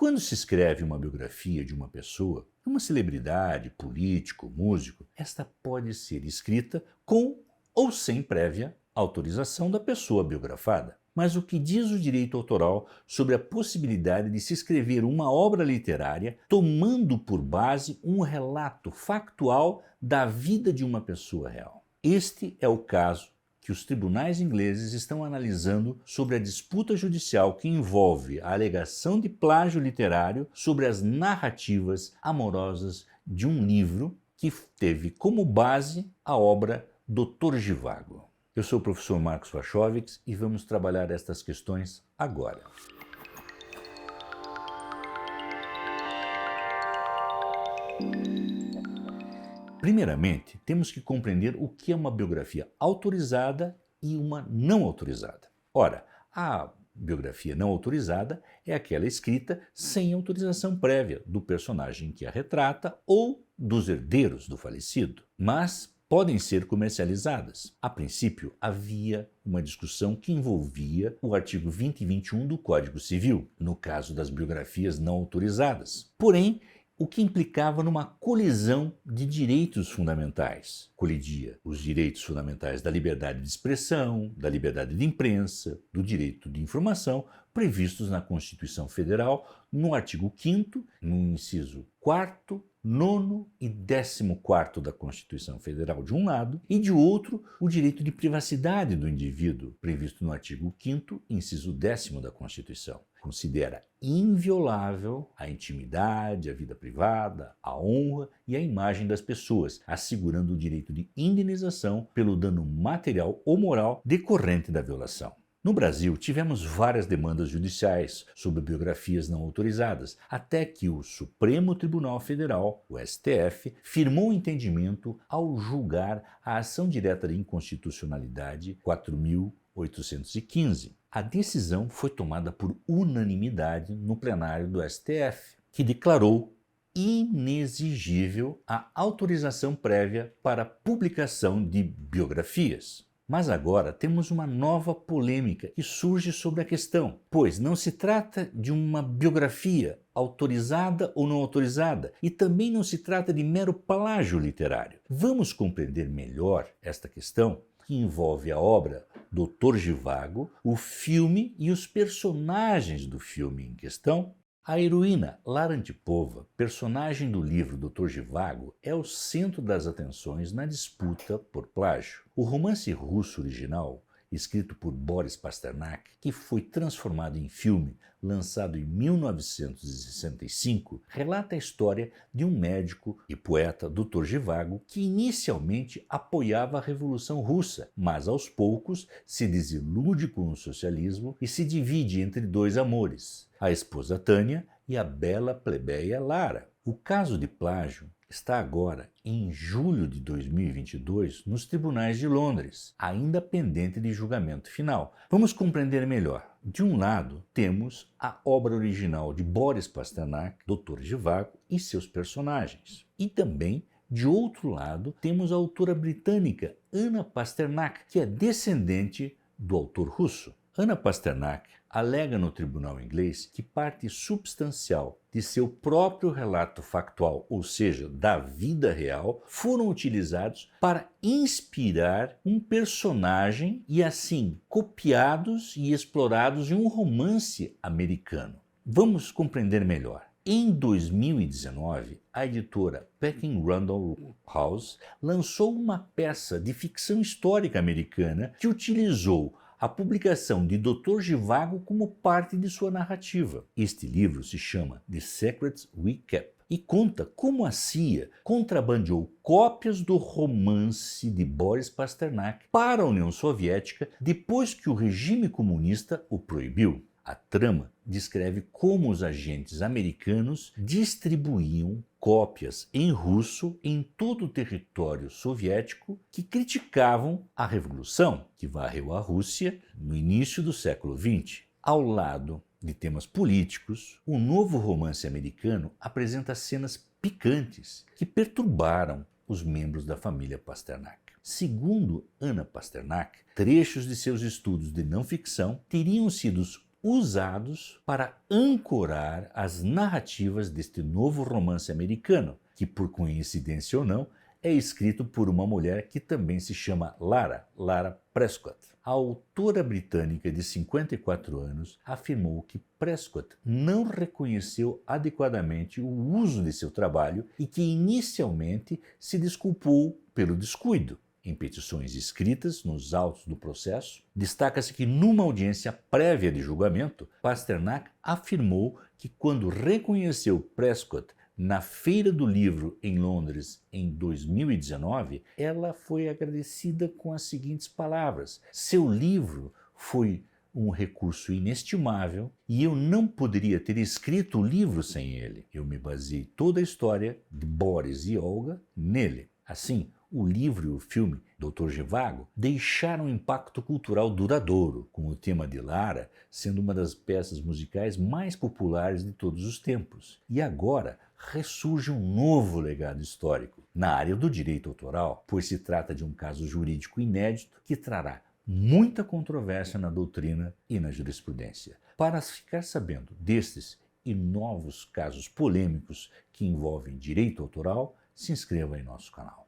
Quando se escreve uma biografia de uma pessoa, uma celebridade, político, músico, esta pode ser escrita com ou sem prévia autorização da pessoa biografada. Mas o que diz o direito autoral sobre a possibilidade de se escrever uma obra literária tomando por base um relato factual da vida de uma pessoa real? Este é o caso que os tribunais ingleses estão analisando sobre a disputa judicial que envolve a alegação de plágio literário sobre as narrativas amorosas de um livro que teve como base a obra Dr. Zhivago. Eu sou o professor Marcos Wachowicz e vamos trabalhar estas questões agora. Primeiramente, temos que compreender o que é uma biografia autorizada e uma não autorizada. Ora, a biografia não autorizada é aquela escrita sem autorização prévia do personagem que a retrata ou dos herdeiros do falecido, mas podem ser comercializadas. A princípio, havia uma discussão que envolvia o artigo 20 e 21 do Código Civil, no caso das biografias não autorizadas. Porém, o que implicava numa colisão de direitos fundamentais. Colidia os direitos fundamentais da liberdade de expressão, da liberdade de imprensa, do direito de informação, previstos na Constituição Federal, no artigo 5º, no inciso 4º, 9º e 14º da Constituição Federal de um lado, e de outro, o direito de privacidade do indivíduo, previsto no artigo 5º, inciso 10º da Constituição. Considera inviolável a intimidade, a vida privada, a honra e a imagem das pessoas, assegurando o direito de indenização pelo dano material ou moral decorrente da violação. No Brasil, tivemos várias demandas judiciais sobre biografias não autorizadas, até que o Supremo Tribunal Federal, o STF, firmou um entendimento ao julgar a ação direta de inconstitucionalidade 4.815. A decisão foi tomada por unanimidade no plenário do STF, que declarou inexigível a autorização prévia para publicação de biografias. Mas agora temos uma nova polêmica que surge sobre a questão, pois não se trata de uma biografia autorizada ou não autorizada e também não se trata de mero plágio literário. Vamos compreender melhor esta questão que envolve a obra Dr. Zhivago, o filme e os personagens do filme em questão. A heroína Lara Antipova, personagem do livro Dr. Zhivago, é o centro das atenções na disputa por plágio. O romance russo original, escrito por Boris Pasternak, que foi transformado em filme, lançado em 1965, relata a história de um médico e poeta, Dr. Zhivago, que inicialmente apoiava a Revolução Russa, mas aos poucos se desilude com o socialismo e se divide entre dois amores, a esposa Tânia e a bela plebeia Lara. O caso de plágio está agora, em julho de 2022, nos tribunais de Londres, ainda pendente de julgamento final. Vamos compreender melhor. De um lado, temos a obra original de Boris Pasternak, Dr. Zhivago e seus personagens. E também, de outro lado, temos a autora britânica Anna Pasternak, que é descendente do autor russo. Anna Pasternak alega no tribunal inglês que parte substancial de seu próprio relato factual, ou seja, da vida real, foram utilizados para inspirar um personagem e assim copiados e explorados em um romance americano. Vamos compreender melhor. Em 2019, a editora Penguin Random House lançou uma peça de ficção histórica americana que utilizou a publicação de Dr. Zhivago como parte de sua narrativa. Este livro se chama The Secrets We Kept e conta como a CIA contrabandeou cópias do romance de Boris Pasternak para a União Soviética depois que o regime comunista o proibiu. A trama descreve como os agentes americanos distribuíam cópias em russo em todo o território soviético que criticavam a revolução que varreu a Rússia no início do século XX. Ao lado de temas políticos, o novo romance americano apresenta cenas picantes que perturbaram os membros da família Pasternak. Segundo Anna Pasternak, trechos de seus estudos de não ficção teriam sido usados para ancorar as narrativas deste novo romance americano, que, por coincidência ou não, é escrito por uma mulher que também se chama Lara Prescott. A autora britânica de 54 anos afirmou que Prescott não reconheceu adequadamente o uso de seu trabalho e que inicialmente se desculpou pelo descuido. Em petições escritas nos autos do processo, destaca-se que numa audiência prévia de julgamento, Pasternak afirmou que quando reconheceu Prescott na Feira do Livro em Londres em 2019, ela foi agradecida com as seguintes palavras: "Seu livro foi um recurso inestimável e eu não poderia ter escrito o livro sem ele. Eu me baseei toda a história de Boris e Olga nele." Assim, o livro e o filme Dr. Zhivago deixaram um impacto cultural duradouro, com o tema de Lara sendo uma das peças musicais mais populares de todos os tempos. E agora ressurge um novo legado histórico na área do direito autoral, pois se trata de um caso jurídico inédito que trará muita controvérsia na doutrina e na jurisprudência. Para ficar sabendo destes e novos casos polêmicos que envolvem direito autoral, se inscreva em nosso canal.